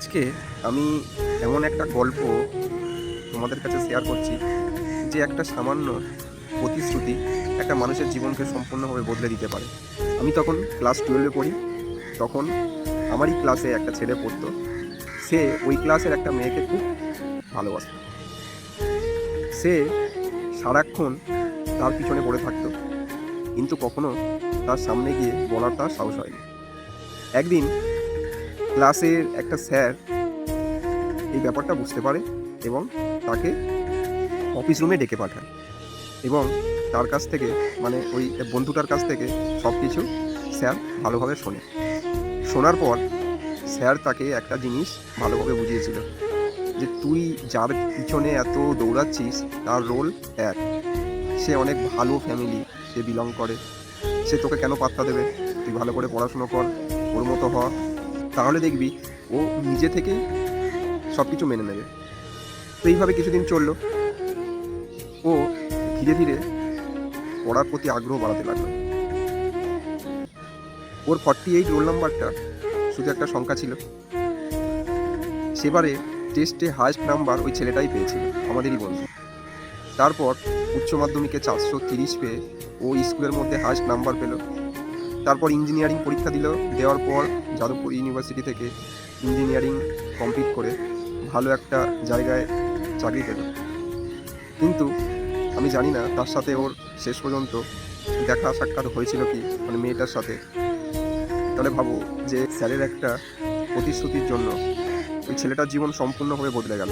আজকে আমি এমন একটা গল্প তোমাদের কাছে শেয়ার করছি যে একটা সামান্য প্রতিশ্রুতি একটা মানুষের জীবনকে সম্পূর্ণভাবে বদলে দিতে পারে। আমি তখন ক্লাস 12-এ পড়ি। তখন আমারই ক্লাসে একটা ছেলে পড়তো। সে ওই ক্লাসের একটা মেয়েকে খুব ভালোবাসত। সে সারাক্ষণ তার পিছনে পড়ে থাকতো, কিন্তু কখনো তার সামনে গিয়ে বলার তার সাহস হয়নি। একদিন ক্লাসের একটা স্যার এই ব্যাপারটা বুঝতে পারে এবং তাকে অফিস রুমে ডেকে পাঠায় এবং তার কাছ থেকে মানে ওই বন্ধুটার কাছ থেকে সব কিছু স্যার ভালোভাবে শোনে। শোনার পর স্যার তাকে একটা জিনিস ভালোভাবে বুঝিয়েছিল যে তুই যার পিছনে এত দৌড়াচ্ছিস তার রোল এক, সে অনেক ভালো ফ্যামিলি সে বিলং করে, সে তোকে কেন পাত্তা দেবে? তুই ভালো করে পড়াশুনো কর, ওর মতো হ, তাহলে দেখবি ও নিজে থেকেই সব কিছু মেনে নেবে। তো এইভাবে কিছুদিন চললো। ও ধীরে ধীরে পড়ার প্রতি আগ্রহ বাড়াতে লাগলো। ওর 48 রোল নাম্বারটা শুধু একটা সংখ্যা ছিল। সেবারে টেস্টে হায়েস্ট নাম্বার ওই ছেলেটাই পেয়েছিল, আমাদেরই বন্ধু। তারপর উচ্চ মাধ্যমিকে 430 পেয়ে ও স্কুলের মধ্যে হায়েস্ট নাম্বার পেল। তারপর ইঞ্জিনিয়ারিং পরীক্ষা দিল, দেওয়ার পর যাদবপুর ইউনিভার্সিটি থেকে ইঞ্জিনিয়ারিং কমপ্লিট করে ভালো একটা জায়গায় চাকরি পেল। কিন্তু আমি জানি না তার সাথে ওর শেষ পর্যন্ত দেখা সাক্ষাৎ হয়েছিল কি, মানে মেয়েটার সাথে। তাহলে ভাবো যে স্যারের একটা প্রতিশ্রুতির জন্য ওই ছেলেটার জীবন সম্পূর্ণভাবে বদলে গেল।